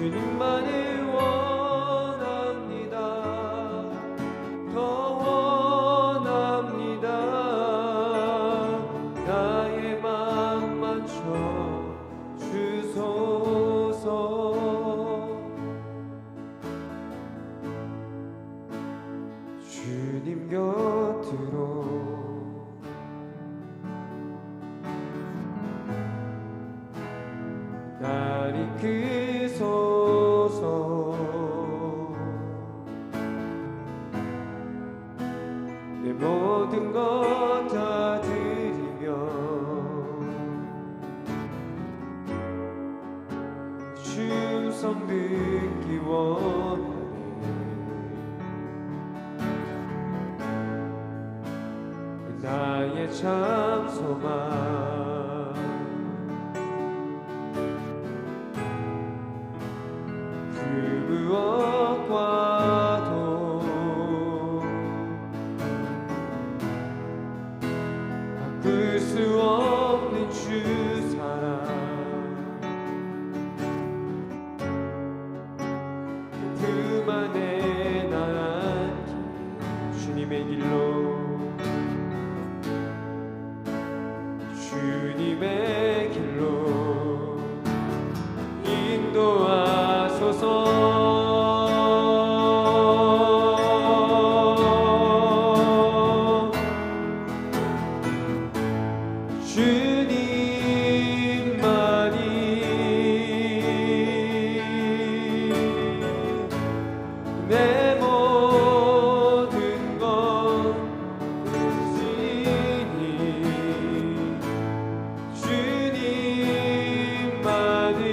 주님만을 원합니다. 더 원합니다. 나의 맘 만져 주소서. 주님 곁으로 날 이끄소서. 내 모든 것 다 드리며 충성 듣기 원하네. 나의 참 소망 무엇과도 바꿀 수 없는 주 사랑. 그 안에 난 주님의 길로 주님의 길로 인도하소서. 내 모든 것 대신이 주님만이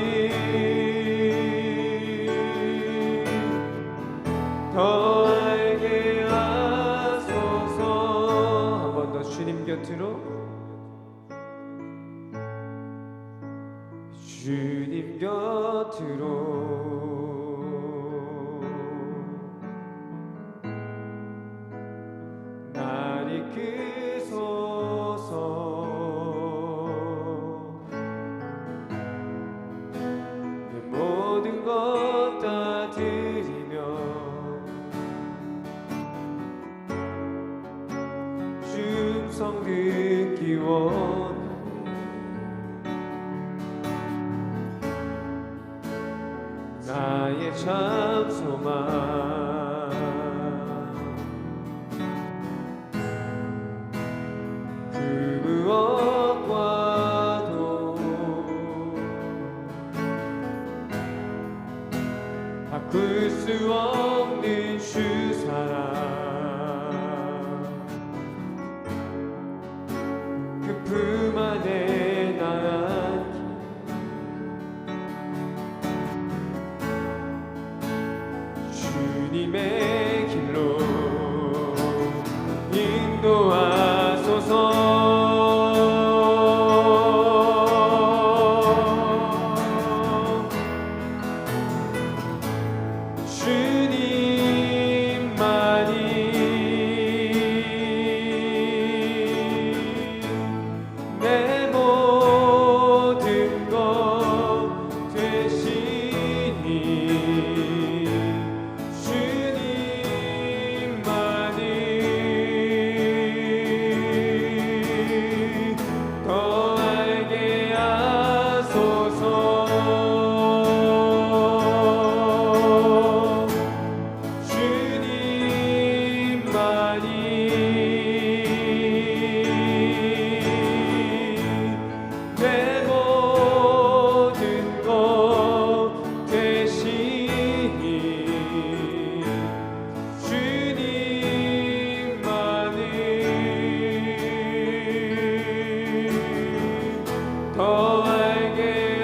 더 알게 하소서. 한 번 더 주님 곁으로, 주님 곁으로 날 이끄소서. 내 모든 것 다 드리며 충성 듣기 원하네. 나의 참 소망 그 무엇과도 바꿀 수 없는 주 사랑. 그 품 안에 난 주님의 길로 인도하소서. 내 모든 것 되시니 주님만이 더 알게 하소서. 내 모든 것 되시니 주님만이 더 알게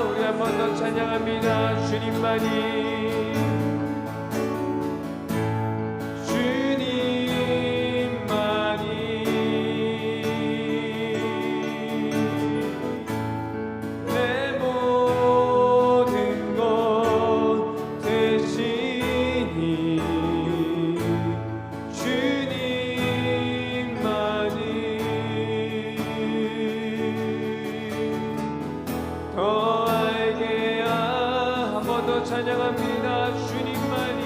우리 한 번 더 찬양합니다. 주님만이 더 알게 번 더 찬양합니다. 주님만이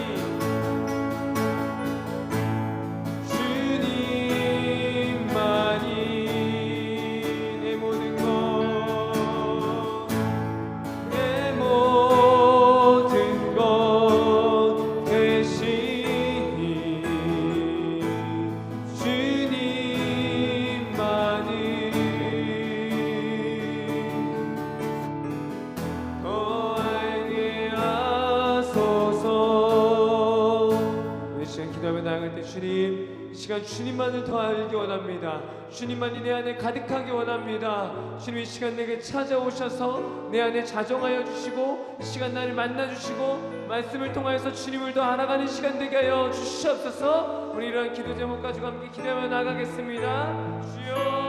내 모든 것 대신이 주님만이 더 알게 하소서. 이 시간 기도하며 나아갈 때 주님, 이 시간 주님만을 더 알기 원합니다. 주님만이 내 안에 가득하기 원합니다. 주님, 이 시간 내게 찾아오셔서 내 안에 자정하여 주시고 이 시간 나를 만나 주시고 말씀을 통하여서 주님을 더 알아가는 시간 되게 하여 주시옵소서. 우리 이러한 기도 제목 가지고 함께 기도하며 나가겠습니다. 주여,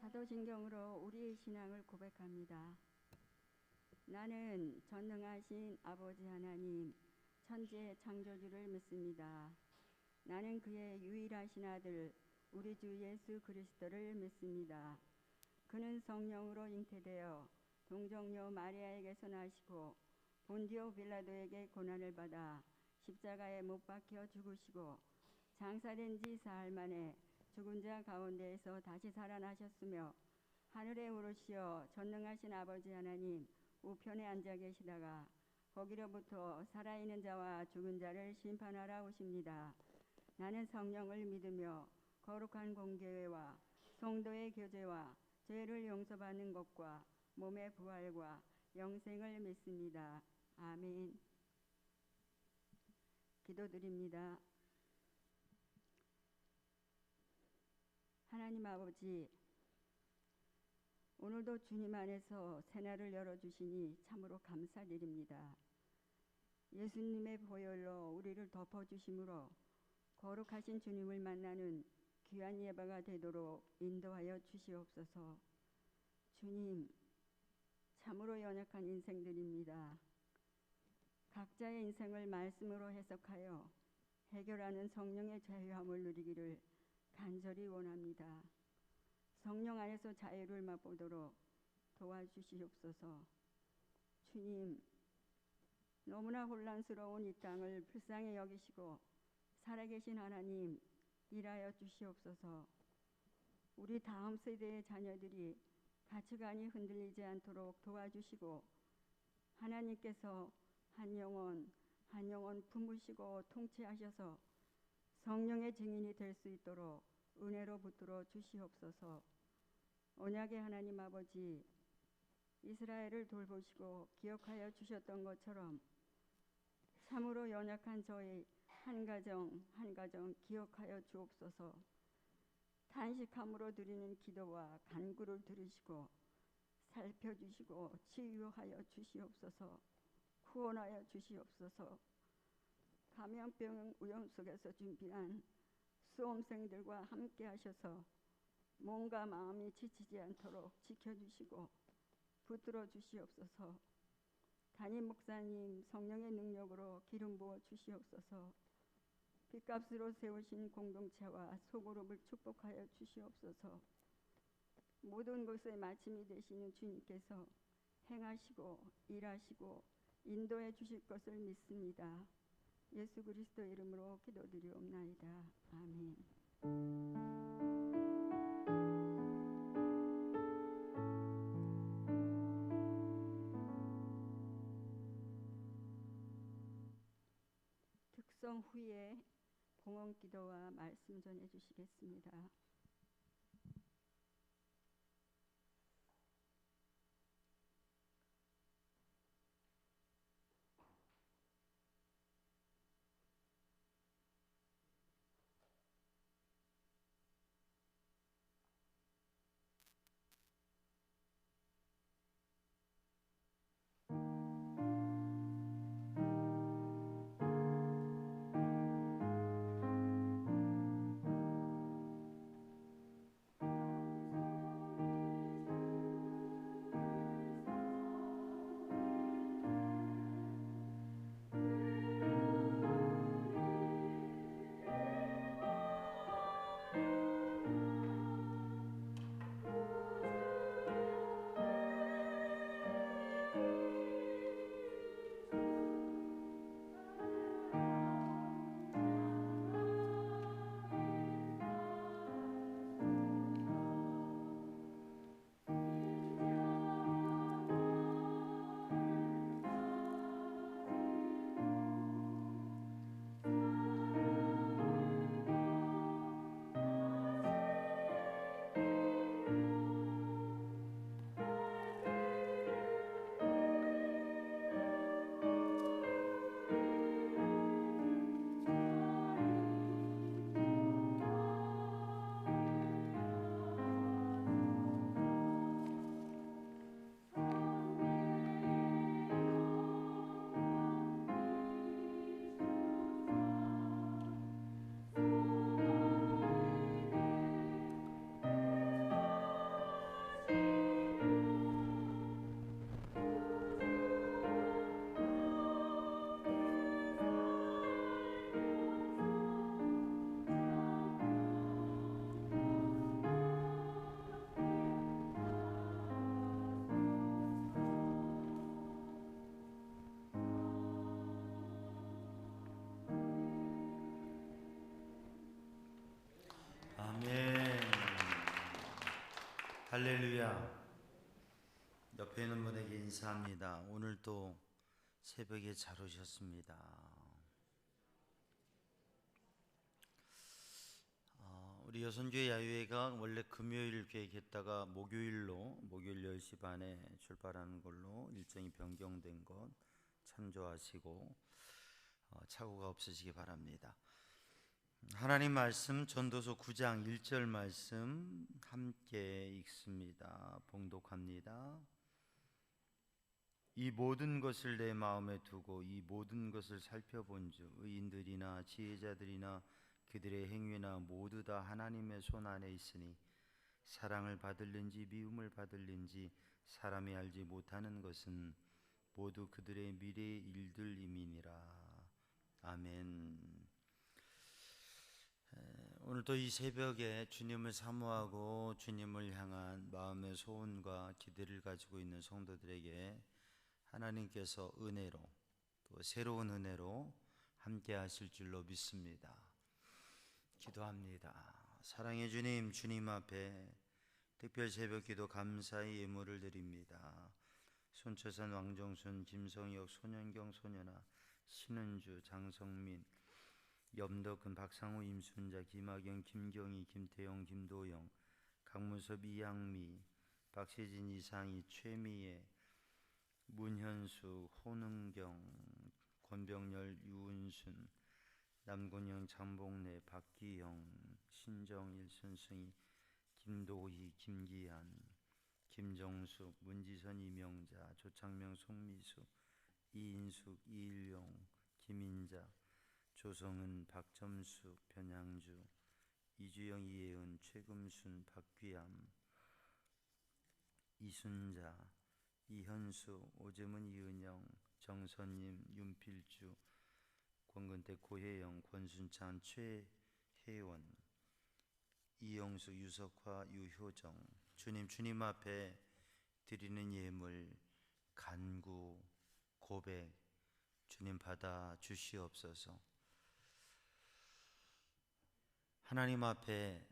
사도신경으로 우리의 신앙을 고백합니다. 나는 전능하신 아버지 하나님, 천지의 창조주를 믿습니다. 나는 그의 유일하신 아들 우리 주 예수 그리스도를 믿습니다. 그는 성령으로 잉태되어 동정녀 마리아에게서 나시고 본디오 빌라도에게 고난을 받아 십자가에 못 박혀 죽으시고 장사된 지 사흘 만에 죽은 자 가운데에서 다시 살아나셨으며 하늘에 오르시어 전능하신 아버지 하나님 우편에 앉아 계시다가 거기로부터 살아있는 자와 죽은 자를 심판하러 오십니다. 나는 성령을 믿으며 거룩한 공교회와 성도의 교제와 죄를 용서받는 것과 몸의 부활과 영생을 믿습니다. 아멘. 기도드립니다. 하나님 아버지, 오늘도 주님 안에서 새날을 열어주시니 참으로 감사드립니다. 예수님의 보혈로 우리를 덮어주심으로 거룩하신 주님을 만나는 귀한 예배가 되도록 인도하여 주시옵소서. 주님, 참으로 연약한 인생들입니다. 각자의 인생을 말씀으로 해석하여 해결하는 성령의 자유함을 누리기를 간절히 원합니다. 성령 안에서 자유를 맛보도록 도와주시옵소서. 주님, 너무나 혼란스러운 이 땅을 불쌍히 여기시고 살아계신 하나님, 일하여 주시옵소서. 우리 다음 세대의 자녀들이 가치관이 흔들리지 않도록 도와주시고 하나님께서 한 영혼 품으시고 통치하셔서 성령의 증인이 될 수 있도록 은혜로 붙들어 주시옵소서. 언약의 하나님 아버지, 이스라엘을 돌보시고 기억하여 주셨던 것처럼 참으로 연약한 저희 한 가정 한 가정 기억하여 주옵소서. 탄식함으로 드리는 기도와 간구를 들으시고 살펴주시고 치유하여 주시옵소서. 구원하여 주시옵소서. 감염병 위험 속에서 준비한 수험생들과 함께 하셔서 몸과 마음이 지치지 않도록 지켜주시고 붙들어 주시옵소서. 담임 목사님 성령의 능력으로 기름 부어 주시옵소서. 빚값으로 세우신 공동체와 소그룹을 축복하여 주시옵소서. 모든 것의 마침이 되시는 주님께서 행하시고 일하시고 인도해 주실 것을 믿습니다. 예수 그리스도 이름으로 기도드리옵나이다. 아멘. 합성 후에 봉헌 기도와 말씀 전해 주시겠습니다. 아멘. 할렐루야. 옆에 있는 분에게 인사합니다. 오늘도 새벽에 잘 오셨습니다. 우리 여선교회 야유회가 원래 금요일 계획했다가 목요일 10시 반에 출발하는 걸로 일정이 변경된 것 참조하시고 착오가 없으시기 바랍니다. 하나님 말씀 전도서 9장 1절 말씀 함께 읽습니다. 봉독합니다. 이 모든 것을 내 마음에 두고 이 모든 것을 살펴본즉 의인들이나 지혜자들이나 그들의 행위나 모두 다 하나님의 손 안에 있으니 사랑을 받을는지 미움을 받을는지 사람이 알지 못하는 것은 모두 그들의 미래의 일들임이니라. 아멘. 오늘도 이 새벽에 주님을 사모하고 주님을 향한 마음의 소원과 기대를 가지고 있는 성도들에게 하나님께서 은혜로 또 새로운 은혜로 함께 하실 줄로 믿습니다. 기도합니다. 사랑의 주님, 주님 앞에 특별 새벽 기도 감사의 예물을 드립니다. 손초산, 왕정순, 김성혁, 손현경, 손연아, 신은주, 장성민, 염덕근, 박상우, 임순자, 김학영, 김경희, 김태영, 김도영, 강문섭, 이양미, 박세진, 이상희, 최미애, 문현수, 홍은경, 권병열, 유은순, 남곤영, 장봉래, 박기영, 신정일, 손승희, 김도희, 김기한, 김정숙, 문지선, 이명자, 조창명, 송미수, 이인숙, 이일용, 김인자, 조성은, 박점숙, 변양주, 이주영, 이혜은, 최금순, 박귀암, 이순자, 이현수, 오재문, 이은영, 정선님, 윤필주, 권근택, 고혜영, 권순찬, 최혜원, 이영숙, 유석화, 유효정. 주님 앞에 드리는 예물 간구 고백 주님 받아 주시옵소서. 하나님 앞에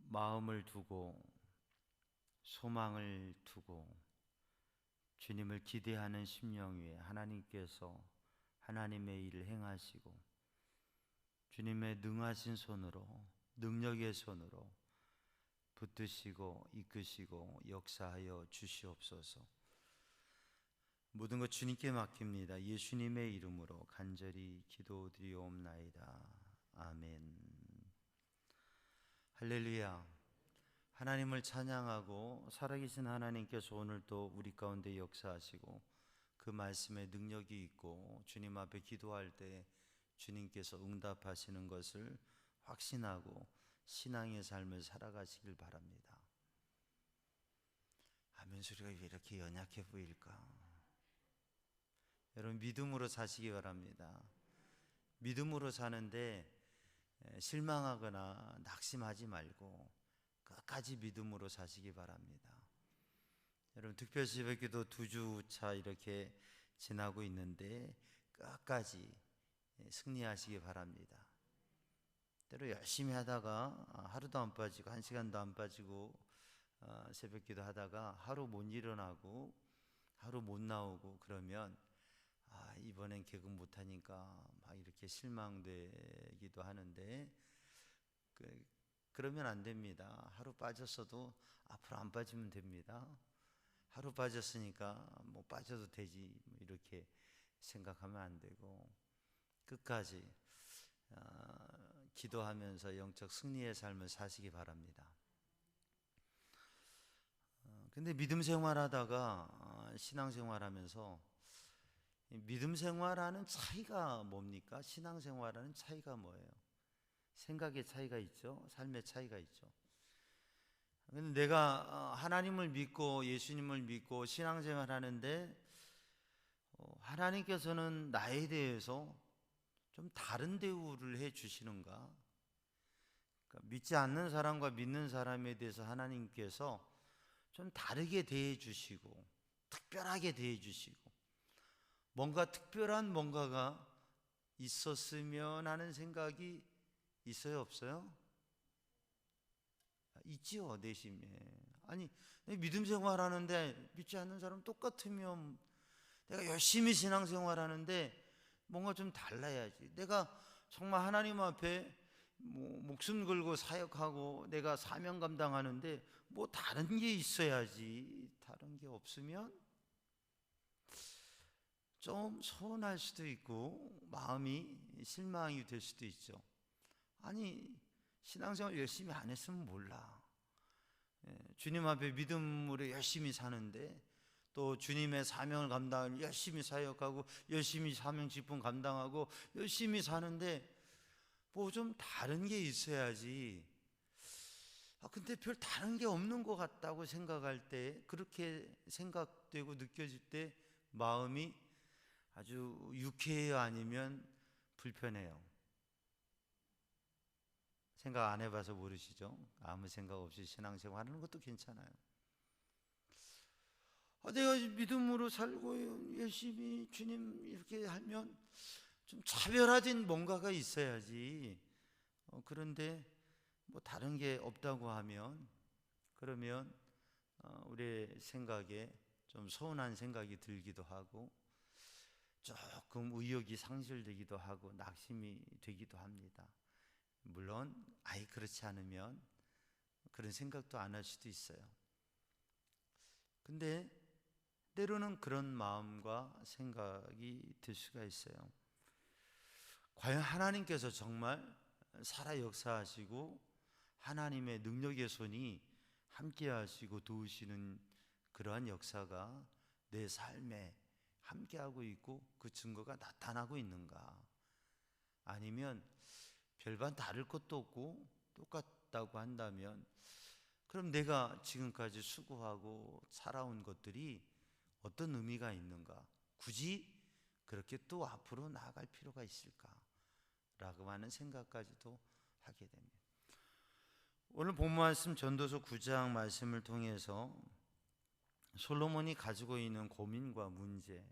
마음을 두고 소망을 두고 주님을 기대하는 심령 위에 하나님께서 하나님의 일을 행하시고 주님의 능하신 손으로, 능력의 손으로 붙드시고 이끄시고 역사하여 주시옵소서. 모든 것 주님께 맡깁니다. 예수님의 이름으로 간절히 기도드리옵나이다. 아멘. 할렐루야. 하나님을 찬양하고 살아계신 하나님께서 오늘 또 우리 가운데 역사하시고 그 말씀에 능력이 있고 주님 앞에 기도할 때 주님께서 응답하시는 것을 확신하고 신앙의 삶을 살아가시길 바랍니다. 아멘 소리가 왜 이렇게 연약해 보일까? 여러분 믿음으로 사시기 바랍니다. 믿음으로 사는데 실망하거나 낙심하지 말고 끝까지 믿음으로 사시기 바랍니다. 여러분 특별 새벽기도 2주차 이렇게 지나고 있는데 끝까지 승리하시기 바랍니다. 때로 열심히 하다가 하루도 안 빠지고 1시간도 안 빠지고 새벽기도 하다가 하루 못 일어나고 하루 못 나오고 그러면 이번엔 개근 못하니까 막 이렇게 실망되기도 하는데 그러면 안 됩니다. 하루 빠졌어도 앞으로 안 빠지면 됩니다. 하루 빠졌으니까 뭐 빠져도 되지 이렇게 생각하면 안 되고 끝까지 기도하면서 영적 승리의 삶을 사시기 바랍니다. 근데 믿음 생활하다가 신앙 생활하면서 믿음 생활하는 차이가 뭡니까? 신앙 생활하는 차이가 뭐예요? 생각의 차이가 있죠. 삶의 차이가 있죠. 근데 내가 하나님을 믿고 예수님을 믿고 신앙생활 하는데 하나님께서는 나에 대해서 좀 다른 대우를 해 주시는가? 그러니까 믿지 않는 사람과 믿는 사람에 대해서 하나님께서 좀 다르게 대해 주시고 특별하게 대해 주시고 뭔가 특별한 뭔가가 있었으면 하는 생각이 있어요, 없어요? 있지요, 내심에. 아니, 믿음 생활하는데 믿지 않는 사람 똑같으면 내가 열심히 신앙생활하는데 뭔가 좀 달라야지. 내가 정말 하나님 앞에 목숨 걸고 사역하고 내가 사명 감당하는데 뭐 다른 게 있어야지. 다른 게 없으면 좀 서운할 수도 있고 마음이 실망이 될 수도 있죠. 아니 신앙생활 열심히 안 했으면 몰라. 주님 앞에 믿음으로 열심히 사는데 또 주님의 사명을 감당하고 열심히 사역하고 열심히 사명 직분 감당하고 열심히 사는데 뭐 좀 다른 게 있어야지. 근데 별 다른 게 없는 것 같다고 생각할 때 그렇게 생각되고 느껴질 때 마음이 아주 유쾌해요 아니면 불편해요? 생각 안 해봐서 모르시죠? 아무 생각 없이 신앙생활 하는 것도 괜찮아요. 내가 믿음으로 살고 열심히 주님 이렇게 하면 좀 차별화된 뭔가가 있어야지. 그런데 뭐 다른 게 없다고 하면 그러면 우리의 생각에 좀 서운한 생각이 들기도 하고 조금 의욕이 상실되기도 하고 낙심이 되기도 합니다. 물론 아예 그렇지 않으면 그런 생각도 안 할 수도 있어요. 근데 때로는 그런 마음과 생각이 들 수가 있어요. 과연 하나님께서 정말 살아 역사하시고 하나님의 능력의 손이 함께 하시고 도우시는 그러한 역사가 내 삶에 함께하고 있고 그 증거가 나타나고 있는가? 아니면 별반 다를 것도 없고 똑같다고 한다면 그럼 내가 지금까지 수고하고 살아온 것들이 어떤 의미가 있는가? 굳이 그렇게 또 앞으로 나아갈 필요가 있을까? 라고 하는 생각까지도 하게 됩니다. 오늘 본 말씀 전도서 9장 말씀을 통해서 솔로몬이 가지고 있는 고민과 문제,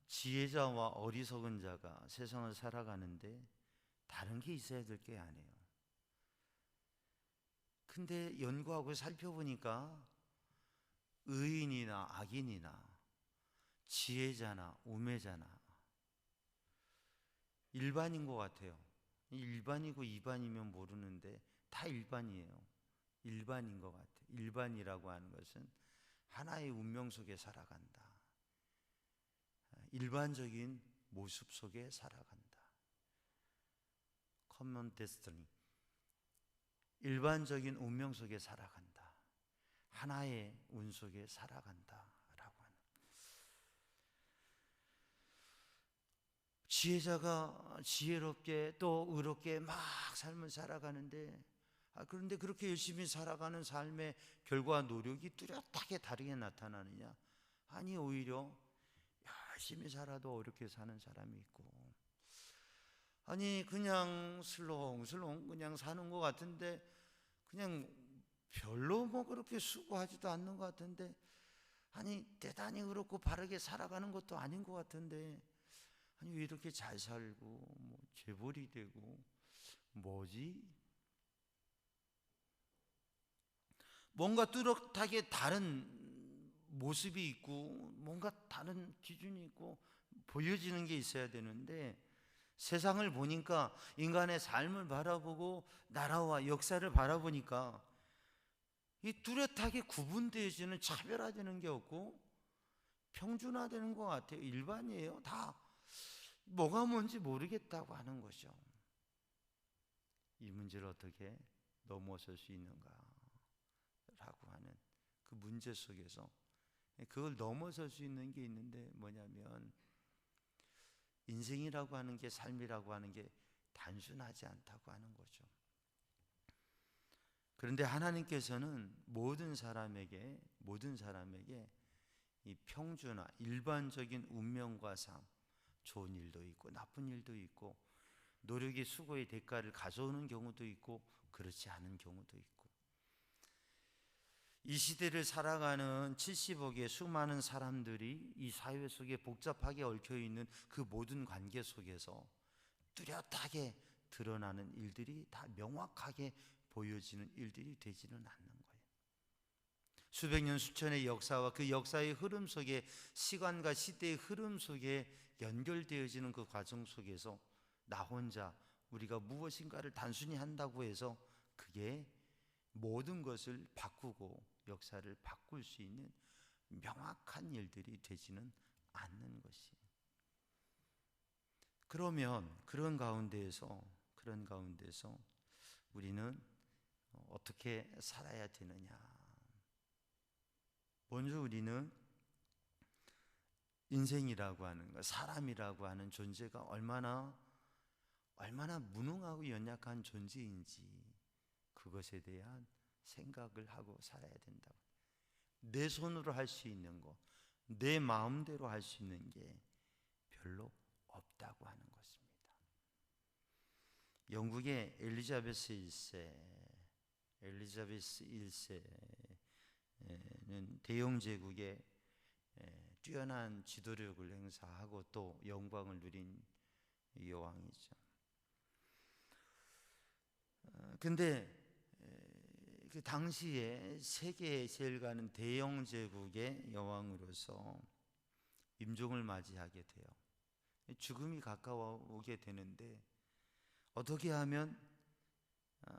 지혜자와 어리석은 자가 세상을 살아가는데 다른 게 있어야 될 게 아니에요. 근데 연구하고 살펴보니까 의인이나 악인이나 지혜자나 우매자나 일반인 것 같아요. 일반이고 이반이면 모르는데 다 일반이에요. 일반인 것 같아요. 일반이라고 하는 것은 하나의 운명 속에 살아간다. 일반적인 모습 속에 살아간다. Common destiny. 일반적인 운명 속에 살아간다. 하나의 운 속에 살아간다. 라고 하는. 지혜자가 지혜롭게 또 의롭게 막 삶을 살아가는데, 그런데 그렇게 열심히 살아가는 삶의 결과 노력이 뚜렷하게 다르게 나타나느냐? 아니, 오히려 열심히 살아도 어렵게 사는 사람이 있고, 아니 그냥 슬렁슬렁 그냥 사는 것 같은데 그냥 별로 뭐 그렇게 수고하지도 않는 것 같은데, 아니 대단히 그렇고 바르게 살아가는 것도 아닌 것 같은데, 아니 왜 이렇게 잘 살고 뭐 재벌이 되고 뭐지? 뭔가 뚜렷하게 다른 모습이 있고 뭔가 다른 기준이 있고 보여지는 게 있어야 되는데, 세상을 보니까 인간의 삶을 바라보고 나라와 역사를 바라보니까 이 뚜렷하게 구분되어지는, 차별화되는 게 없고 평준화되는 것 같아요. 일반이에요. 다 뭐가 뭔지 모르겠다고 하는 거죠. 이 문제를 어떻게 넘어설 수 있는가 라고 하는 그 문제 속에서 그걸 넘어설 수 있는 게 있는데, 뭐냐면 인생이라고 하는 게, 삶이라고 하는 게 단순하지 않다고 하는 거죠. 그런데 하나님께서는 모든 사람에게 이 평준화, 일반적인 운명과 삶, 좋은 일도 있고 나쁜 일도 있고 노력의 수고의 대가를 가져오는 경우도 있고 그렇지 않은 경우도 있고, 이 시대를 살아가는 70억의 수많은 사람들이 이 사회 속에 복잡하게 얽혀있는 그 모든 관계 속에서 뚜렷하게 드러나는 일들이 다 명확하게 보여지는 일들이 되지는 않는 거예요. 수백 년 수천의 역사와 그 역사의 흐름 속에, 시간과 시대의 흐름 속에 연결되어지는 그 과정 속에서 나 혼자 우리가 무엇인가를 단순히 한다고 해서 그게 모든 것을 바꾸고 역사를 바꿀 수 있는 명확한 일들이 되지는 않는 것이. 그러면 그런 가운데에서 우리는 어떻게 살아야 되느냐? 먼저 우리는 인생이라고 하는 것, 사람이라고 하는 존재가 얼마나 무능하고 연약한 존재인지 그것에 대한 생각을 하고 살아야 된다고. 내 손으로 할 수 있는 거, 내 마음대로 할 수 있는 게 별로 없다고 하는 것입니다. 영국의 엘리자베스 1세는 대영 제국의 뛰어난 지도력을 행사하고 또 영광을 누린 여왕이죠. 근데 그 당시에 세계에 제일 가는 대영 제국의 여왕으로서 임종을 맞이하게 돼요. 죽음이 가까워오게 되는데 어떻게 하면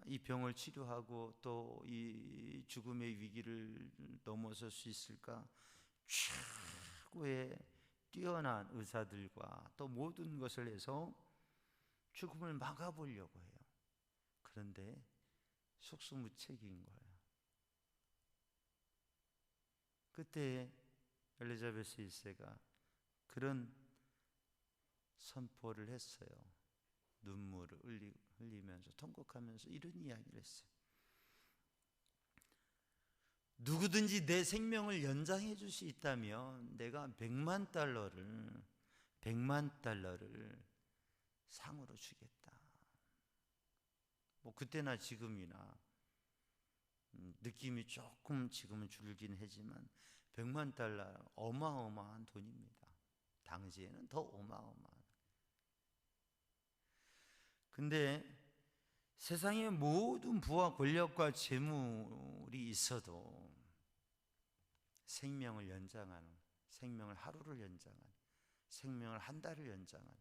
이 병을 치료하고 또 이 죽음의 위기를 넘어설 수 있을까? 최고의 뛰어난 의사들과 또 모든 것을 해서 죽음을 막아보려고 해요. 그런데 속수무책인 거예요. 그때 엘리자베스 1세가 그런 선포를 했어요. 눈물을 흘리면서 통곡하면서 이런 이야기를 했어요. 누구든지 내 생명을 연장해 줄 수 있다면 내가 100만 달러를 상으로 주겠다. 뭐 그때나 지금이나 느낌이 조금 지금은 줄긴 하지만 100만 달러 어마어마한 돈입니다. 당시에는 더 어마어마한. 근데 세상의 모든 부와 권력과 재물이 있어도 생명을 연장하는, 생명을 하루를 연장하는, 생명을 한 달을 연장하는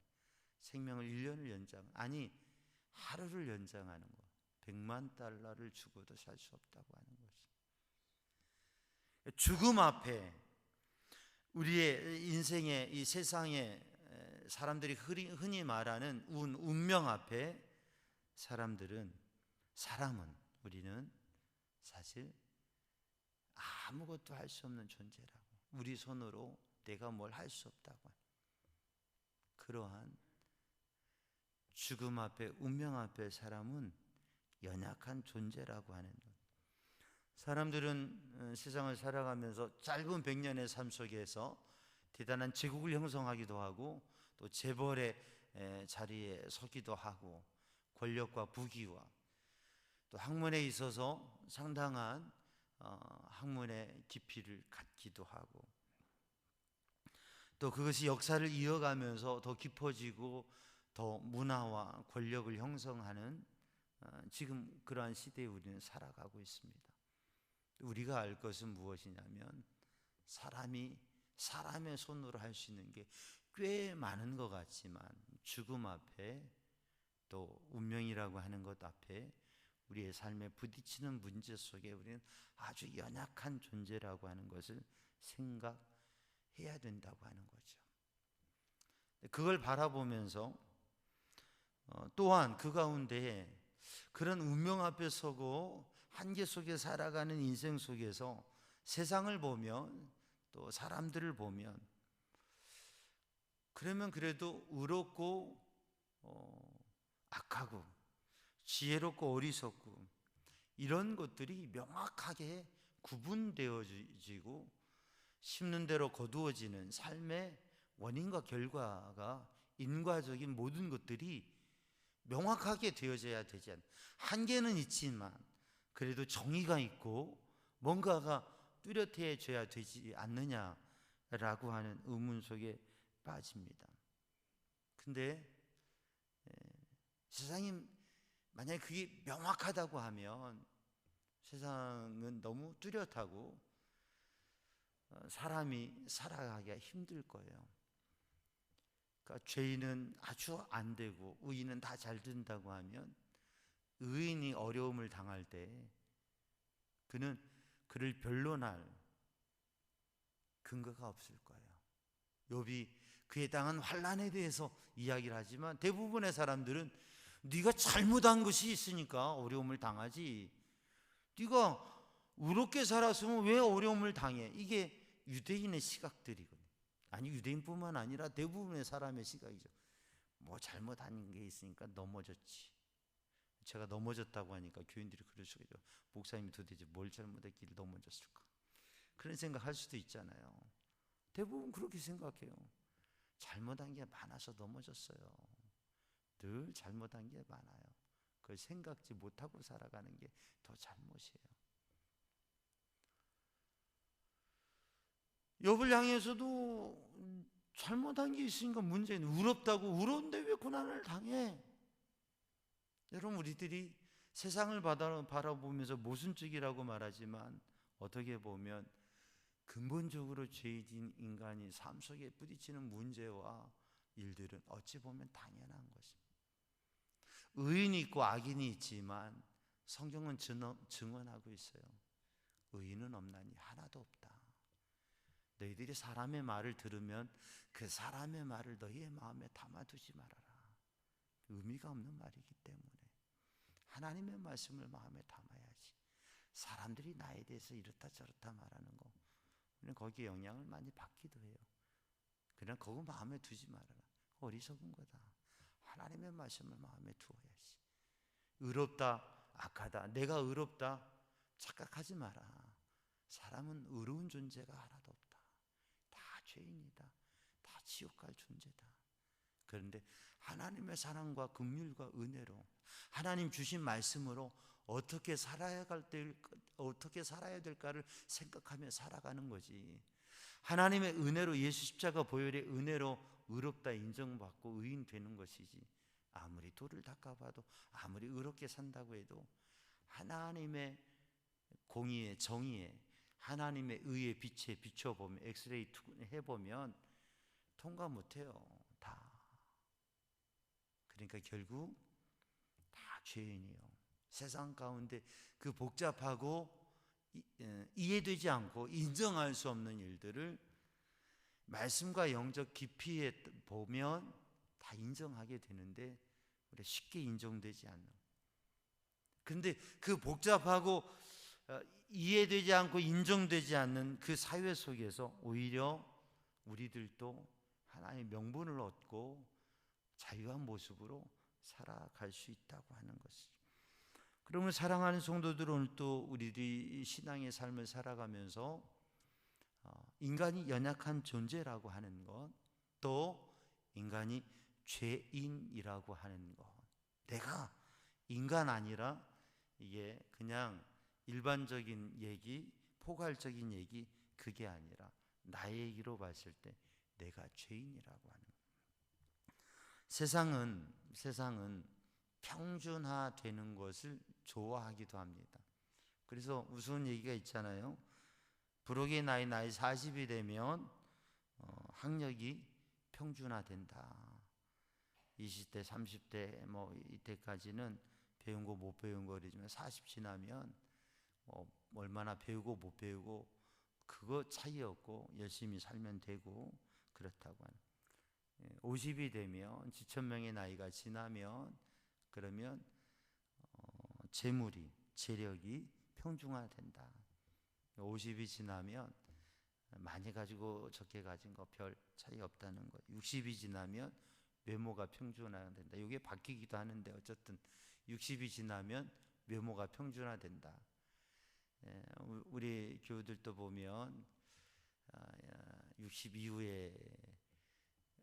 생명을 1년을 아니 하루를 연장하는 거. 100만 달러를 주고도 살 수 없다고 하는 것이. 죽음 앞에 우리의 인생의 이 세상에 사람들이 흔히 말하는 운명 앞에 우리는 사실 아무것도 할 수 없는 존재라고. 우리 손으로 내가 뭘 할 수 없다고. 그러한 죽음 앞에, 운명 앞에 사람은 연약한 존재라고 하는 것. 사람들은 세상을 살아가면서 짧은 100년의 삶 속에서 대단한 제국을 형성하기도 하고 또 재벌의 자리에 서기도 하고 권력과 부귀와 또 학문에 있어서 상당한 학문의 깊이를 갖기도 하고 또 그것이 역사를 이어가면서 더 깊어지고 더 문화와 권력을 형성하는 지금 그러한 시대에 우리는 살아가고 있습니다. 우리가 알 것은 무엇이냐면 사람의 손으로 할 수 있는 게 꽤 많은 것 같지만 죽음 앞에 또 운명이라고 하는 것 앞에 우리의 삶에 부딪히는 문제 속에 우리는 아주 연약한 존재라고 하는 것을 생각해야 된다고 하는 거죠. 그걸 바라보면서 또한 그 가운데 그런 운명 앞에 서고 한계 속에 살아가는 인생 속에서 세상을 보면 또 사람들을 보면 그러면 그래도 의롭고 악하고 지혜롭고 어리석고 이런 것들이 명확하게 구분되어지고 심는 대로 거두어지는 삶의 원인과 결과가 인과적인 모든 것들이 명확하게 되어져야 되지 않나. 한계는 있지만 그래도 정의가 있고 뭔가가 뚜렷해져야 되지 않느냐라고 하는 의문 속에 빠집니다. 근데 세상이 만약에 그게 명확하다고 하면 세상은 너무 뚜렷하고 사람이 살아가기가 힘들 거예요. 그러니까 죄인은 아주 안 되고 의인은 다 잘 된다고 하면 의인이 어려움을 당할 때 그는 그를 변론할 근거가 없을 거예요. 욥이 그에 당한 환난에 대해서 이야기를 하지만 대부분의 사람들은 네가 잘못한 것이 있으니까 어려움을 당하지, 네가 의롭게 살았으면 왜 어려움을 당해? 이게 유대인의 시각들이거든요. 아니 유대인뿐만 아니라 대부분의 사람의 시각이죠. 뭐 잘못한 게 있으니까 넘어졌지. 제가 넘어졌다고 하니까 교인들이 그러시겠죠. 목사님이 도대체 뭘 잘못했길래 넘어졌을까? 그런 생각할 수도 있잖아요. 대부분 그렇게 생각해요. 잘못한 게 많아서 넘어졌어요. 늘 잘못한 게 많아요. 그걸 생각지 못하고 살아가는 게 더 잘못이에요. 욥을 향해서도 잘못한 게 있으니까 문제는 의롭다고, 의로운데 왜 고난을 당해? 여러분, 우리들이 세상을 바라보면서 모순적이라고 말하지만 어떻게 보면 근본적으로 죄진 인간이 삶 속에 부딪히는 문제와 일들은 어찌 보면 당연한 것입니다. 의인이 있고 악인이 있지만 성경은 증언하고 있어요. 의인은 없나니 하나도 없다. 너희들이 사람의 말을 들으면 그 사람의 말을 너희의 마음에 담아두지 말아라. 의미가 없는 말이기 때문에 하나님의 말씀을 마음에 담아야지. 사람들이 나에 대해서 이렇다 저렇다 말하는 거 우리는 거기에 영향을 많이 받기도 해요. 그냥 그거 마음에 두지 말아라. 어리석은 거다. 하나님의 말씀을 마음에 두어야지. 의롭다 악하다, 내가 의롭다 착각하지 마라. 사람은 의로운 존재가 하나도 없다. 다 죄인이다. 다 지옥 갈 존재다. 그런데 하나님의 사랑과 긍휼과 은혜로 하나님 주신 말씀으로 어떻게 살아야 될까를 생각하며 살아가는 거지. 하나님의 은혜로, 예수 십자가 보혈의 은혜로 의롭다 인정받고 의인 되는 것이지. 아무리 돌을 닦아봐도, 아무리 의롭게 산다고 해도 하나님의 공의에, 정의에, 하나님의 의의 빛에 비춰보면, 엑스레이 해보면 통과 못해요. 다 그러니까 결국 다 죄인이에요. 세상 가운데 그 복잡하고 이해되지 않고 인정할 수 없는 일들을 말씀과 영적 깊이에 보면 다 인정하게 되는데 우리 쉽게 인정되지 않는. 근데 그 복잡하고 이해되지 않고 인정되지 않는 그 사회 속에서 오히려 우리들도 하나의 명분을 얻고 자유한 모습으로 살아갈 수 있다고 하는 것이죠. 그러면 사랑하는 성도들, 오늘 또 우리들이 신앙의 삶을 살아가면서 인간이 연약한 존재라고 하는 것, 또 인간이 죄인이라고 하는 것, 내가 인간 아니라 이게 그냥 일반적인 얘기, 포괄적인 얘기, 그게 아니라 나의 얘기로 봤을 때 내가 죄인이라고 하는 것. 세상은 평준화되는 것을 좋아하기도 합니다. 그래서 우스운 얘기가 있잖아요. 부록의 나이 40이 되면 학력이 평준화된다. 20대, 30대 뭐 이때까지는 배운 거 못 배운 거 그러지만 40 지나면 얼마나 배우고 못 배우고 그거 차이 없고 열심히 살면 되고 그렇다고 하는. 50이 되면 지천명의 나이가 지나면 그러면 재력이 평준화된다. 50이 지나면 많이 가지고 적게 가진 거 별 차이 없다는 거. 60이 지나면 외모가 평준화된다. 이게 바뀌기도 하는데 어쨌든 60이 지나면 외모가 평준화된다. 우리 교우들도 보면 60 이후에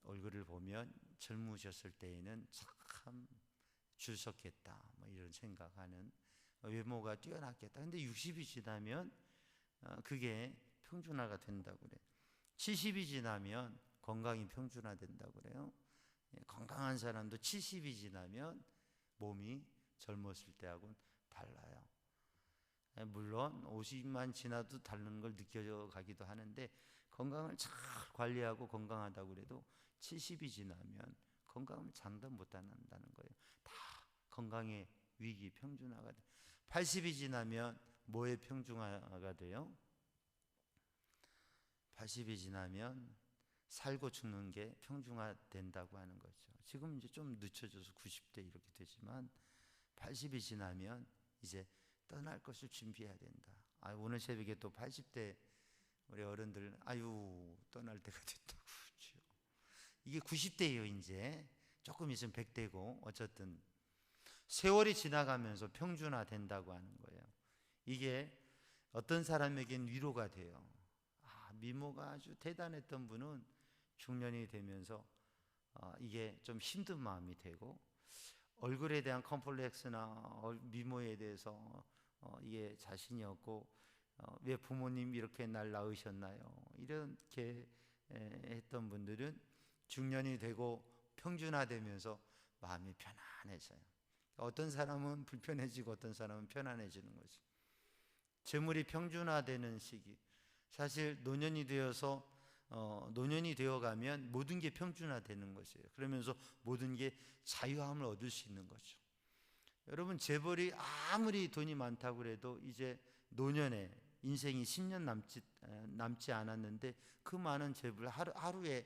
얼굴을 보면 젊으셨을 때에는 참 출석했다, 뭐 이런 생각하는, 외모가 뛰어났겠다. 근데 60이 지나면 그게 평준화가 된다고 그래요. 70이 지나면 건강이 평준화된다고 그래요. 건강한 사람도 70이 지나면 몸이 젊었을 때하고는 달라요. 물론 50만 지나도 다른 걸 느껴가기도 하는데 건강을 잘 관리하고 건강하다고 그래도 70이 지나면 건강을 장담 못한다는 거예요. 다 건강의 위기, 평준화가 돼. 80이 지나면 뭐의 평준화가 돼요? 80이 지나면 살고 죽는 게 평준화된다고 하는 거죠. 지금 이제 좀 늦춰져서 90대 이렇게 되지만 80이 지나면 이제 떠날 것을 준비해야 된다. 오늘 새벽에 또 80대 우리 어른들 떠날 때가 됐다고 그러죠. 이게 90대예요. 이제 조금 있으면 100대고 어쨌든 세월이 지나가면서 평준화된다고 하는 거예요. 이게 어떤 사람에겐 위로가 돼요. 미모가 아주 대단했던 분은 중년이 되면서 이게 좀 힘든 마음이 되고, 얼굴에 대한 컴플렉스나 미모에 대해서 이게 자신이 없고 왜 부모님이 이렇게 날 낳으셨나요? 이렇게 했던 분들은 중년이 되고 평준화되면서 마음이 편안해져요. 어떤 사람은 불편해지고 어떤 사람은 편안해지는 거죠. 재물이 평준화되는 시기, 사실 노년이 되어가면 모든 게 평준화되는 것이에요. 그러면서 모든 게 자유함을 얻을 수 있는 거죠. 여러분, 재벌이 아무리 돈이 많다고 해도 이제 노년에 인생이 10년 남지 않았는데 그 많은 재벌 하루에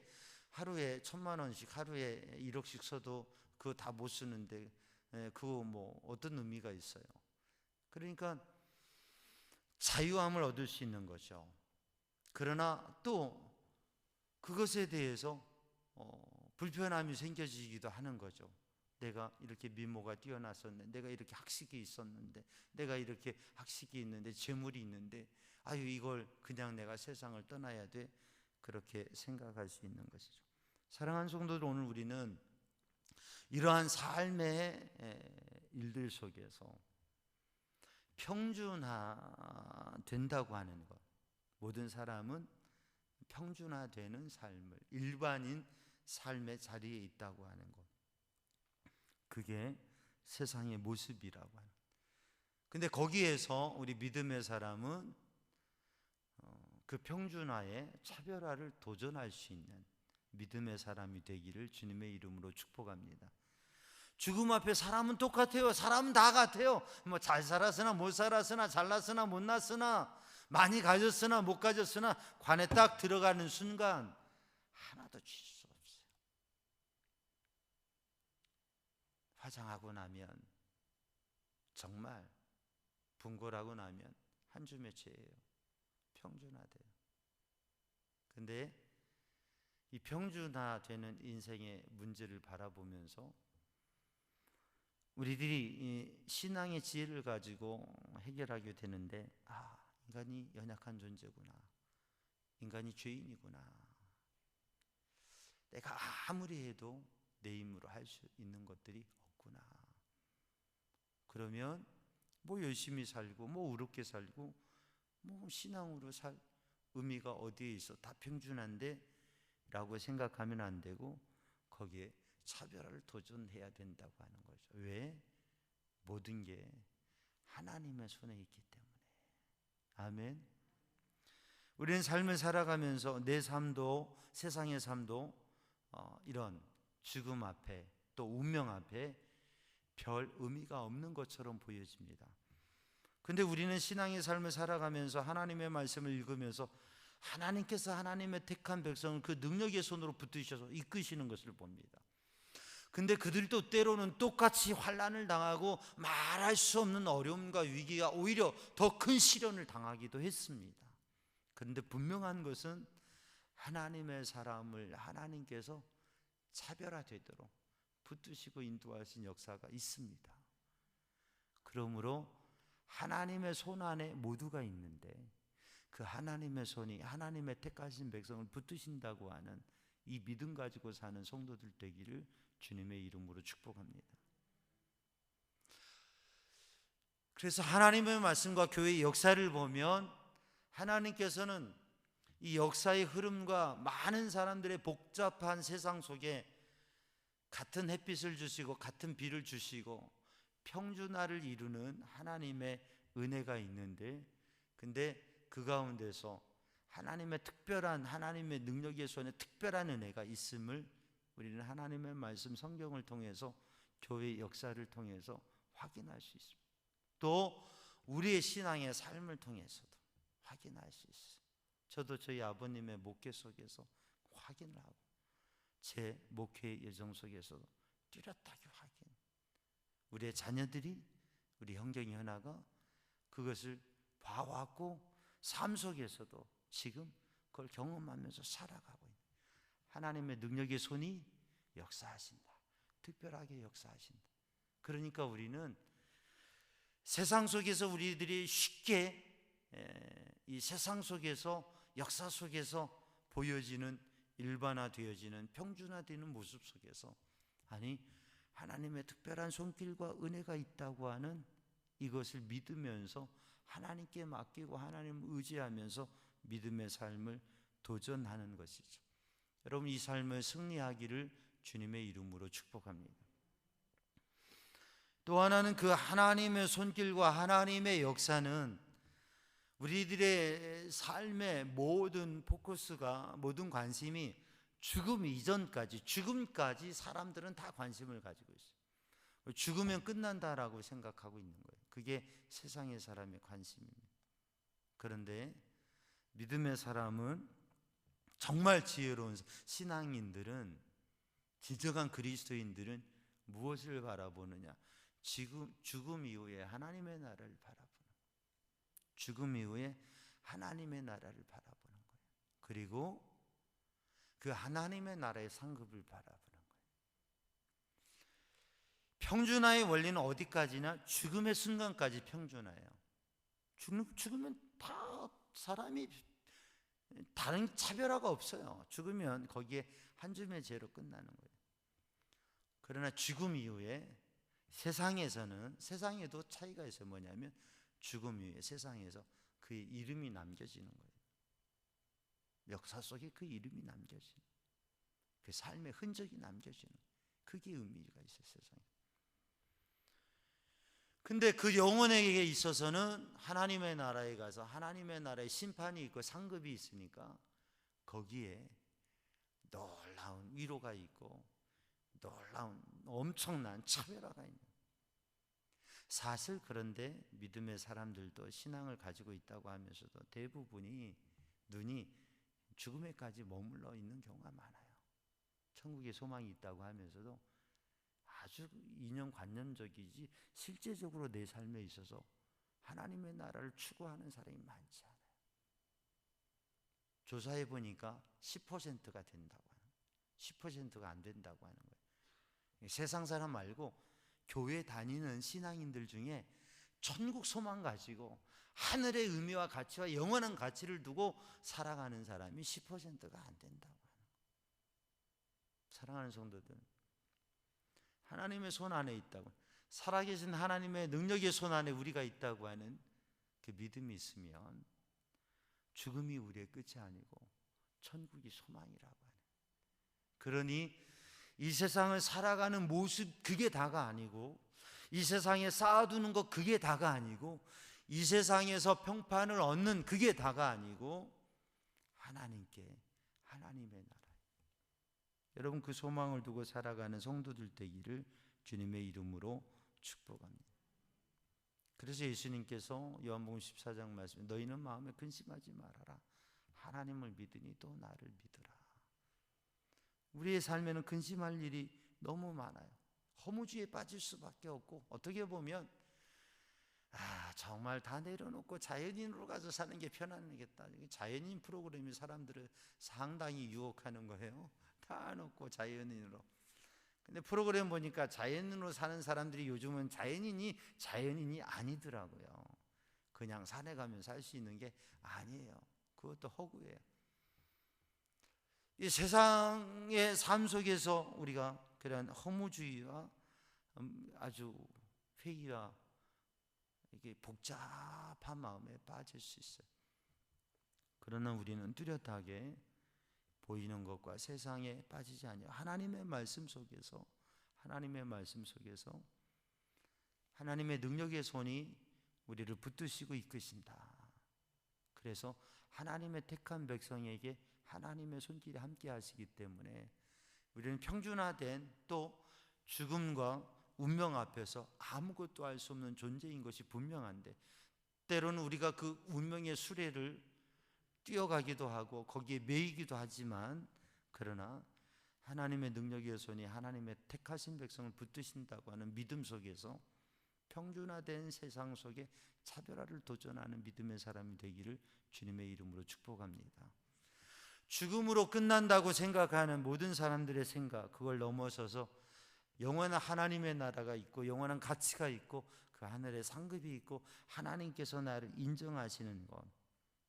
1,000만 원씩, 하루에 1억씩 써도 그거 다 못 쓰는데 그거 뭐 어떤 의미가 있어요? 그러니까 자유함을 얻을 수 있는 거죠. 그러나 또 그것에 대해서 불편함이 생겨지기도 하는 거죠. 내가 이렇게 미모가 뛰어났었는데, 내가 이렇게 학식이 있었는데, 내가 이렇게 학식이 있는데, 재물이 있는데, 이걸 그냥 내가 세상을 떠나야 돼, 그렇게 생각할 수 있는 것이죠. 사랑하는 성도들, 오늘 우리는 이러한 삶의 일들 속에서 평준화된다고 하는 것, 모든 사람은 평준화되는 삶을, 일반인 삶의 자리에 있다고 하는 것, 그게 세상의 모습이라고 하는. 근데 거기에서 우리 믿음의 사람은 그 평준화에 차별화를 도전할 수 있는 믿음의 사람이 되기를 주님의 이름으로 축복합니다. 죽음 앞에 사람은 똑같아요. 사람은 다 같아요. 뭐 잘 살았으나 못 살았으나 잘났으나 못났으나 많이 가졌으나 못 가졌으나 관에 딱 들어가는 순간 하나도 취할 수 없어요. 화장하고 나면 정말 분골하고 나면 한 줌의 죄예요. 평준화돼요. 근데 이 평준화되는 인생의 문제를 바라보면서 우리들이 이 신앙의 지혜를 가지고 해결하게 되는데, 인간이 연약한 존재구나, 인간이 죄인이구나, 내가 아무리 해도 내 힘으로 할 수 있는 것들이 없구나. 그러면 뭐 열심히 살고 뭐 의롭게 살고 뭐 신앙으로 살 의미가 어디에 있어? 다 평준한데 라고 생각하면 안 되고 거기에 차별화를 도전해야 된다고 하는 거죠. 왜? 모든 게 하나님의 손에 있기 때문에. 아멘. 우리는 삶을 살아가면서 내 삶도 세상의 삶도 이런 죽음 앞에 또 운명 앞에 별 의미가 없는 것처럼 보여집니다. 근데 우리는 신앙의 삶을 살아가면서 하나님의 말씀을 읽으면서 하나님께서 하나님의 택한 백성을 그 능력의 손으로 붙드셔서 이끄시는 것을 봅니다. 근데 그들도 때로는 똑같이 환난을 당하고 말할 수 없는 어려움과 위기가 오히려 더 큰 시련을 당하기도 했습니다. 그런데 분명한 것은 하나님의 사람을 하나님께서 차별화되도록 붙드시고 인도하신 역사가 있습니다. 그러므로 하나님의 손 안에 모두가 있는데 그 하나님의 손이 하나님의 택하신 백성을 붙드신다고 하는 이 믿음 가지고 사는 성도들 되기를 주님의 이름으로 축복합니다. 그래서 하나님의 말씀과 교회의 역사를 보면 하나님께서는 이 역사의 흐름과 많은 사람들의 복잡한 세상 속에 같은 햇빛을 주시고 같은 비를 주시고 평준화를 이루는 하나님의 은혜가 있는데, 근데 그 가운데서 하나님의 특별한 하나님의 능력의 손에 특별한 은혜가 있음을 우리는 하나님의 말씀 성경을 통해서 교회의 역사를 통해서 확인할 수 있습니다. 또 우리의 신앙의 삶을 통해서도 확인할 수 있어요. 저도 저희 아버님의 목회 속에서 확인을 하고 제 목회 여정 속에서도 뚜렷하게 확인. 우리의 자녀들이 우리 형제인 현아가 그것을 봐왔고 삶 속에서도 지금 그걸 경험하면서 살아가고 있는 하나님의 능력의 손이 역사하신다. 특별하게 역사하신다. 그러니까 우리는 세상 속에서 우리들이 쉽게 이 세상 속에서 역사 속에서 보여지는 일반화되어지는 평준화되는 모습 속에서 하나님의 특별한 손길과 은혜가 있다고 하는 이것을 믿으면서 하나님께 맡기고 하나님을 의지하면서 믿음의 삶을 도전하는 것이죠. 여러분, 이 삶을 승리하기를 주님의 이름으로 축복합니다. 또 하나는 그 하나님의 손길과 하나님의 역사는 우리들의 삶의 모든 포커스가, 모든 관심이 죽음 이전까지, 죽음까지 사람들은 다 관심을 가지고 있어요. 죽으면 끝난다라고 생각하고 있는 거예요. 그게 세상의 사람의 관심입니다. 그런데 믿음의 사람은, 정말 지혜로운 신앙인들은, 진정한 그리스도인들은 무엇을 바라보느냐? 죽음 이후에 하나님의 나라를 바라보는 거예요. 죽음 이후에 하나님의 나라를 바라보는 거예요. 그리고 그 하나님의 나라의 상급을 바라보는 거예요. 평준화의 원리는 어디까지나 죽음의 순간까지 평준화예요. 죽으면 다 사람이 다른 차별화가 없어요. 죽으면 거기에 한 줌의 죄로 끝나는 거예요. 그러나 죽음 이후에 세상에도 차이가 있어요. 뭐냐면 죽음 이후에 세상에서 그의 이름이 남겨지는 거예요. 역사 속에 그 이름이 남겨지는, 그 삶의 흔적이 남겨지는, 그게 의미가 있어요. 세상에. 근데 그 영혼에게 있어서는 하나님의 나라에 가서 하나님의 나라의 심판이 있고 상급이 있으니까 거기에 놀라운 위로가 있고 놀라운 엄청난 차별화가 있는. 사실 그런데 믿음의 사람들도 신앙을 가지고 있다고 하면서도 대부분이 눈이 죽음에까지 머물러 있는 경우가 많아요. 천국에 소망이 있다고 하면서도 아주 이념관념적이지 실제적으로 내 삶에 있어서 하나님의 나라를 추구하는 사람이 많지 않아요. 조사해 보니까 10%가 된다고 하는 거예요. 10%가 안 된다고 하는 거예요. 세상 사람 말고 교회 다니는 신앙인들 중에 천국 소망 가지고 하늘의 의미와 가치와 영원한 가치를 두고 살아가는 사람이 10%가 안 된다고 하는 거예요. 사랑하는 성도들, 하나님의 손 안에 있다고, 살아계신 하나님의 능력의 손 안에 우리가 있다고 하는 그 믿음이 있으면 죽음이 우리의 끝이 아니고 천국이 소망이라고 하는. 그러니 이 세상을 살아가는 모습 그게 다가 아니고, 이 세상에 쌓아두는 것 그게 다가 아니고, 이 세상에서 평판을 얻는 그게 다가 아니고 하나님께, 하나님의 나라. 여러분, 그 소망을 두고 살아가는 성도들 되기를 주님의 이름으로 축복합니다. 그래서 예수님께서 요한복음 14장 말씀에 너희는 마음에 근심하지 말아라. 하나님을 믿으니 또 나를 믿으라. 우리의 삶에는 근심할 일이 너무 많아요. 허무주의에 빠질 수밖에 없고, 어떻게 보면 정말 다 내려놓고 자연인으로 가서 사는 게 편하겠다. 자연인 프로그램이 사람들을 상당히 유혹하는 거예요. 다 놓고 자연인으로. 근데 프로그램 보니까 자연인으로 사는 사람들이 요즘은 자연인이 아니더라고요. 그냥 산에 가면 살 수 있는 게 아니에요. 그것도 허구예요. 이 세상의 삶 속에서 우리가 그런 허무주의와 아주 회의와 이게 복잡한 마음에 빠질 수 있어요. 그러나 우리는 뚜렷하게 보이는 것과 세상에 빠지지 않아요. 하나님의 말씀 속에서 하나님의 능력의 손이 우리를 붙드시고 이끄신다. 그래서 하나님의 택한 백성에게 하나님의 손길이 함께 하시기 때문에 우리는 평준화된 또 죽음과 운명 앞에서 아무것도 알 수 없는 존재인 것이 분명한데, 때로는 우리가 그 운명의 수레를 뛰어가기도 하고 거기에 매이기도 하지만, 그러나 하나님의 능력의 손이 하나님의 택하신 백성을 붙드신다고 하는 믿음 속에서 평준화된 세상 속에 차별화를 도전하는 믿음의 사람이 되기를 주님의 이름으로 축복합니다. 죽음으로 끝난다고 생각하는 모든 사람들의 생각, 그걸 넘어서서 영원한 하나님의 나라가 있고 영원한 가치가 있고 그 하늘에 상급이 있고 하나님께서 나를 인정하시는 것,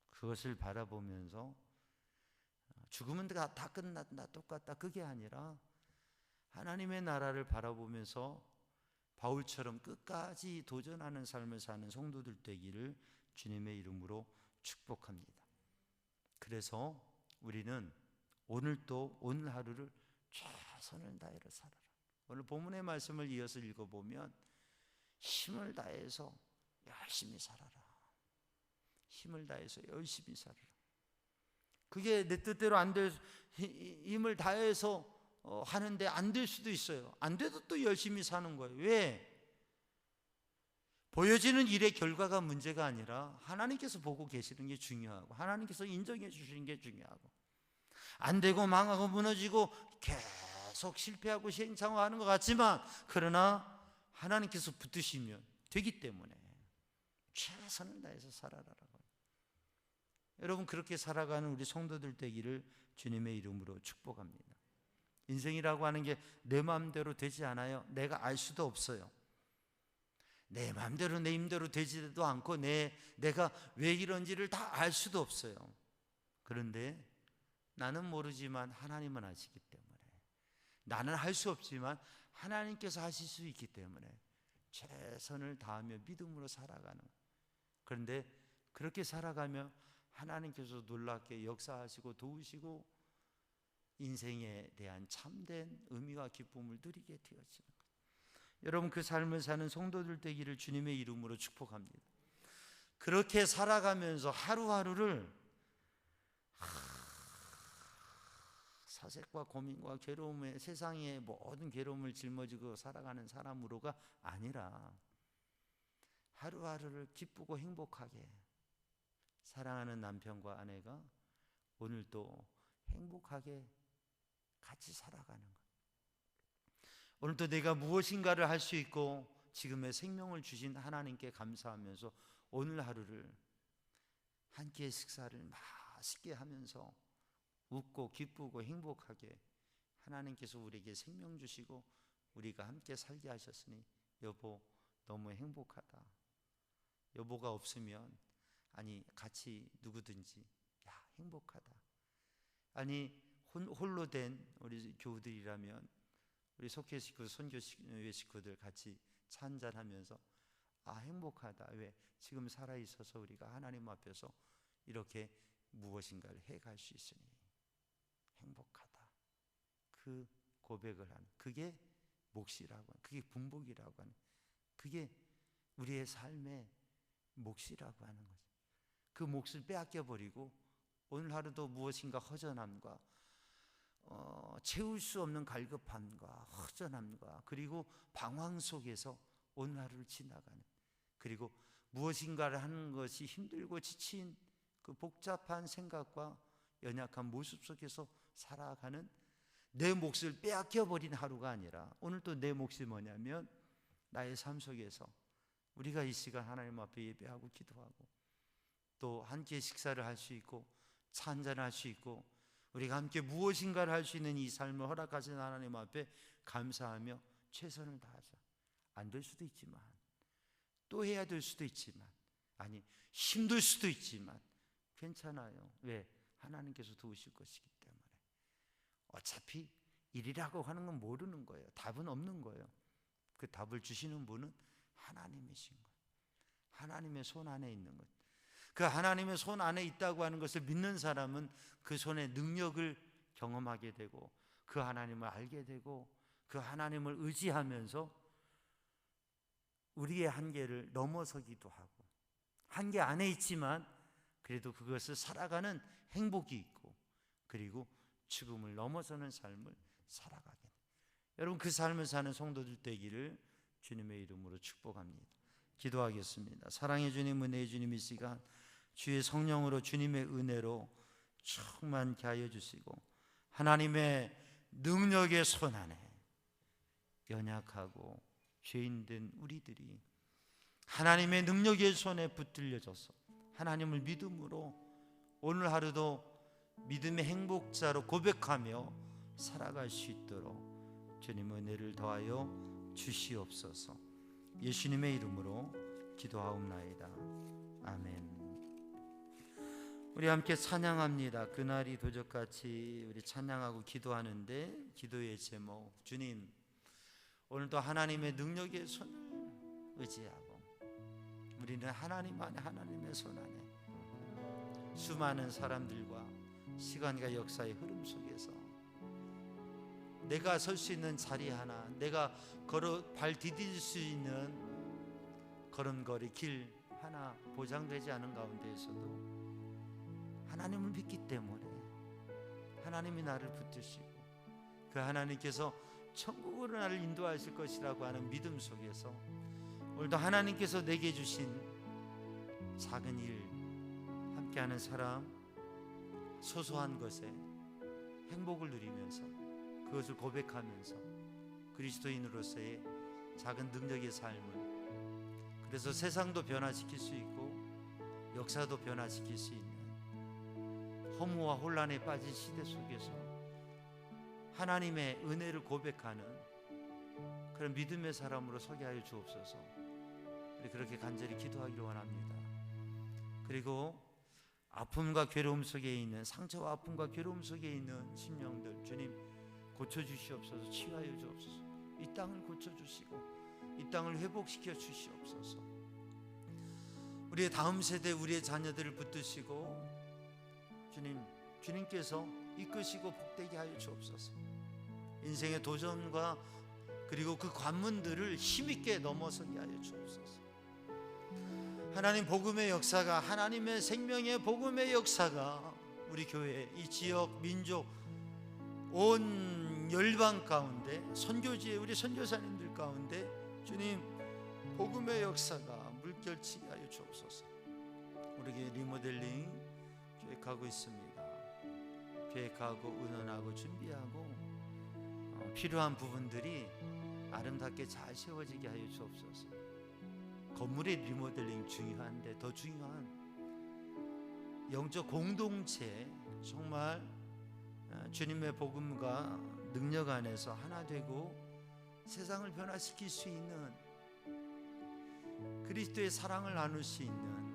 그것을 바라보면서 죽음은 다 끝났다, 똑같다, 그게 아니라 하나님의 나라를 바라보면서 바울처럼 끝까지 도전하는 삶을 사는 성도들 되기를 주님의 이름으로 축복합니다. 그래서 우리는 오늘도 오늘 하루를 최선을 다해서 살아라. 오늘 본문의 말씀을 이어서 읽어보면 힘을 다해서 열심히 살아라. 힘을 다해서 열심히 살아라. 그게 내 뜻대로 안 될, 힘을 다해서 하는데 안 될 수도 있어요. 안 돼도 또 열심히 사는 거예요. 왜? 보여지는 일의 결과가 문제가 아니라 하나님께서 보고 계시는 게 중요하고 하나님께서 인정해 주시는 게 중요하고, 안 되고 망하고 무너지고 계속 실패하고 시행착오하는 것 같지만 그러나 하나님께서 붙드시면 되기 때문에 최선을 다해서 살아라라고. 여러분, 그렇게 살아가는 우리 성도들 되기를 주님의 이름으로 축복합니다. 인생이라고 하는 게 내 마음대로 되지 않아요. 내가 알 수도 없어요. 내 마음대로 내 힘대로 되지도 않고 내가 왜 이런지를 다 알 수도 없어요. 그런데 나는 모르지만 하나님은 아시기 때문에, 나는 할 수 없지만 하나님께서 하실 수 있기 때문에 최선을 다하며 믿음으로 살아가는. 그런데 그렇게 살아가며 하나님께서 놀랍게 역사하시고 도우시고 인생에 대한 참된 의미와 기쁨을 누리게 되어지는 것. 여러분, 그 삶을 사는 성도들 되기를 주님의 이름으로 축복합니다. 그렇게 살아가면서 하루하루를 사색과 고민과 괴로움에 세상의 모든 괴로움을 짊어지고 살아가는 사람으로가 아니라 하루하루를 기쁘고 행복하게 사랑하는 남편과 아내가 오늘도 행복하게 같이 살아가는 것. 오늘도 내가 무엇인가를 할 수 있고 지금의 생명을 주신 하나님께 감사하면서 오늘 하루를 한 끼의 식사를 맛있게 하면서 웃고 기쁘고 행복하게 하나님께서 우리에게 생명 주시고 우리가 함께 살게 하셨으니 여보 너무 행복하다. 여보가 없으면 아니 같이 누구든지 야 행복하다. 아니 홀로 된 우리 교우들이라면 우리 속회 식구 선교회 식구들 같이 차 한잔하면서 아 행복하다. 왜? 지금 살아있어서 우리가 하나님 앞에서 이렇게 무엇인가를 해갈 수 있으니 행복하다. 그 고백을 하는 그게 몫이라고 하는, 그게 분복이라고 하는, 그게 우리의 삶의 몫이라고 하는 거죠. 그 몫을 빼앗겨 버리고 오늘 하루도 무엇인가 허전함과 채울 수 없는 갈급함과 허전함과 그리고 방황 속에서 오늘 하루를 지나가는, 그리고 무엇인가를 하는 것이 힘들고 지친 그 복잡한 생각과 연약한 모습 속에서 살아가는 내 몫을 빼앗겨 버린 하루가 아니라 오늘 또 내 몫이 뭐냐면 나의 삶 속에서 우리가 이 시간 하나님 앞에 예배하고 기도하고 또 한 끼의 식사를 할 수 있고 차 한잔을 할 수 있고 우리가 함께 무엇인가를 할 수 있는 이 삶을 허락하신 하나님 앞에 감사하며 최선을 다하자. 안 될 수도 있지만 또 해야 될 수도 있지만 아니 힘들 수도 있지만 괜찮아요. 왜? 하나님께서 도우실 것이기 때문에. 어차피 일이라고 하는 건 모르는 거예요. 답은 없는 거예요. 그 답을 주시는 분은 하나님이신 거예요. 하나님의 손 안에 있는 것. 그 하나님의 손 안에 있다고 하는 것을 믿는 사람은 그 손의 능력을 경험하게 되고 그 하나님을 알게 되고 그 하나님을 의지하면서 우리의 한계를 넘어서기도 하고 한계 안에 있지만 그래도 그것을 살아가는 행복이 있고 그리고 죽음을 넘어서는 삶을 살아가게 돼요. 여러분 그 삶을 사는 성도들 되기를 주님의 이름으로 축복합니다. 기도하겠습니다. 사랑의 주님, 은혜의 주님, 이 시간 주의 성령으로 주님의 은혜로 충만케 하여 주시고 하나님의 능력의 손 안에 연약하고 죄인된 우리들이 하나님의 능력의 손에 붙들려져서 하나님을 믿음으로 오늘 하루도 믿음의 행복자로 고백하며 살아갈 수 있도록 주님 은혜를 더하여 주시옵소서. 예수님의 이름으로 기도하옵나이다. 아멘. 우리 함께 찬양합니다. 그날이 도적같이 우리 찬양하고 기도하는데 기도의 제목 주님 오늘도 하나님의 능력의 손을 의지하고 우리는 하나님 안에 하나님의 손 안에 수많은 사람들과 시간과 역사의 흐름 속에서 내가 설 수 있는 자리 하나, 내가 발 디딜 수 있는 걸음걸이 길 하나 보장되지 않은 가운데에서도 하나님을 믿기 때문에 하나님이 나를 붙드시고 그 하나님께서 천국으로 나를 인도하실 것이라고 하는 믿음 속에서 오늘도 하나님께서 내게 주신 작은 일 함께하는 사람 소소한 것에 행복을 누리면서 그것을 고백하면서 그리스도인으로서의 작은 능력의 삶을 그래서 세상도 변화시킬 수 있고 역사도 변화시킬 수 있는 허무와 혼란에 빠진 시대 속에서 하나님의 은혜를 고백하는 그런 믿음의 사람으로 서게 하여 주옵소서. 우리 그렇게 간절히 기도하기를 원합니다. 그리고 아픔과 괴로움 속에 있는 상처와 아픔과 괴로움 속에 있는 심령들 주님 고쳐주시옵소서. 치유하여 주옵소서. 이 땅을 고쳐주시고 이 땅을 회복시켜 주시옵소서. 우리의 다음 세대 우리의 자녀들을 붙드시고 주님께서 이끄시고 복되게 하여 주옵소서. 인생의 도전과 그리고 그 관문들을 힘있게 넘어서게 하여 주옵소서. 하나님 복음의 역사가 하나님의 생명의 복음의 역사가 우리 교회 이 지역 민족 온 열방 가운데 선교지에 우리 선교사님들 가운데 주님 복음의 역사가 물결치게 하여 주옵소서. 우리에게 리모델링 계획하고 있습니다. 계획하고 의논하고 준비하고 필요한 부분들이 아름답게 잘 세워지게 하여 주옵소서. 건물의 리모델링 중요한데 더 중요한 영적 공동체, 정말 주님의 복음과 능력 안에서 하나 되고 세상을 변화시킬 수 있는, 그리스도의 사랑을 나눌 수 있는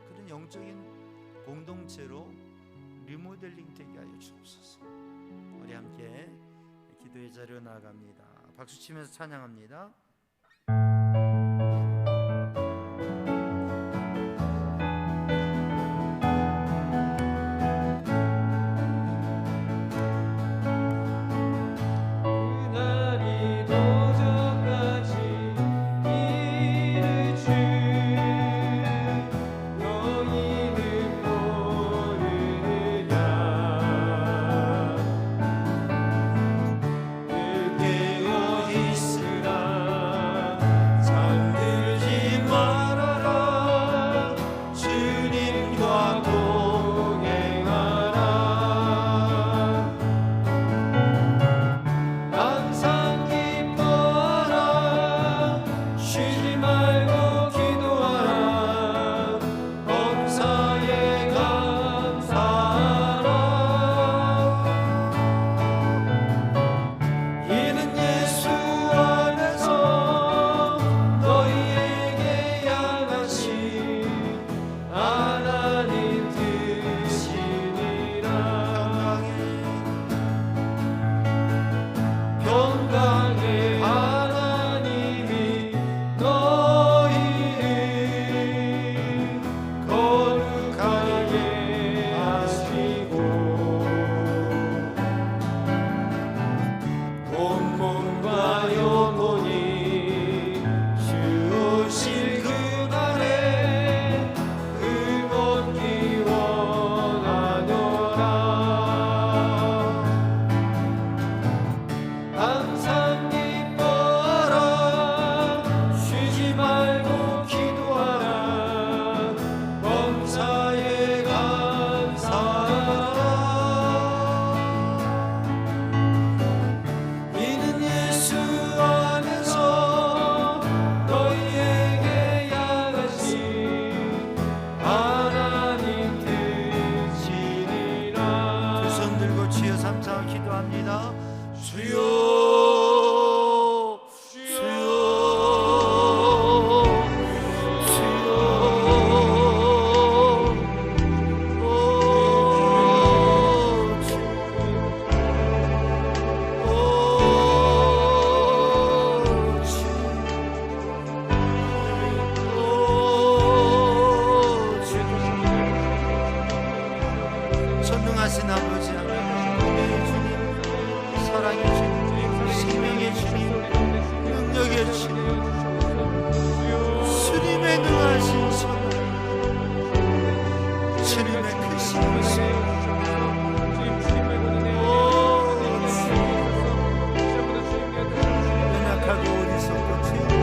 그런 영적인 공동체로 리모델링 되게 하여 주옵소서. 우리 함께 기도의 자리로 나아갑니다. 박수 치면서 찬양합니다. 그날이 도저까지 이를 주 너희는 모르느냐. 깨어 있으라 잠들지 말아라. 주님과 동행하라. 항상 기뻐하라. 쉬지 말고 기도하라. 범사에 감사하라. 이는 예수 안에서 너희에게 향하신 하나님 뜻이니라. 평강의 하나님이 너희를 거룩하게 하시고 온몸과 영혼이 주실 그날에 응원기 원하노라. 항상 기뻐하라. 쉬지 말고 기도하라. 범사에 감사하라. 이는 예수 안에서 너희에게 향하신 하나님 뜻이니라. 두 손 들고 주여 삼창 기도합니다. 주여 주여 주여. 오 주. 오 주. 오 주. 전능하신 아버지 하나님, 은혜의 주님, 사랑의 주님, 생명의 주님, 능력의 주님, 주님의 능하신 손, 주님의 크신 손, 연약하고 어리석고 죄인된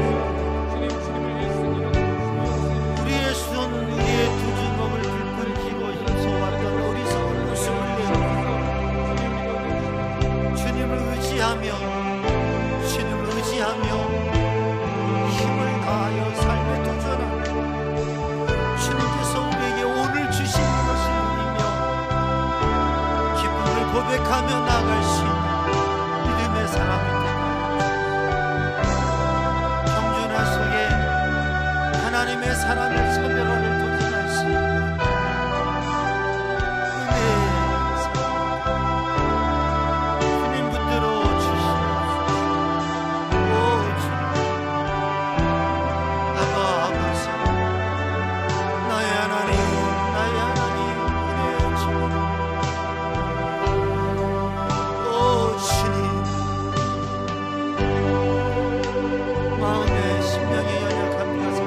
우리의 손, 우리의 두 주먹을 불끈 쥐고 힘써왔던 어리석은 모습을 내어 주님을 의지하며 힘을 다하여 삶에 도전하며 주님께서 우리에게 오늘 주신 것을 누리며 기쁨을 고백하며 나아갈 수 있는 믿음의 사람이 되고, 평준화 속에 하나님의 사랑을 차별화를 도전할 수 있는 은혜의 사람, 주님 붙들어 주시옵소서. 오 주, 아바 아버지, 나의 하나님, 나의 하나님, 은혜의 주님. 오 주님, 마음에 심령에 연약한 가슴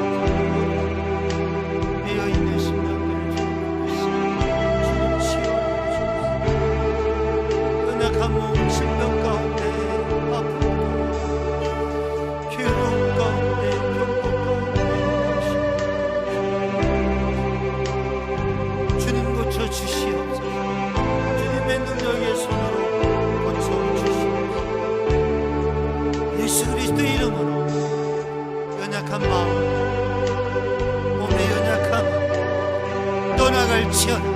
주시오니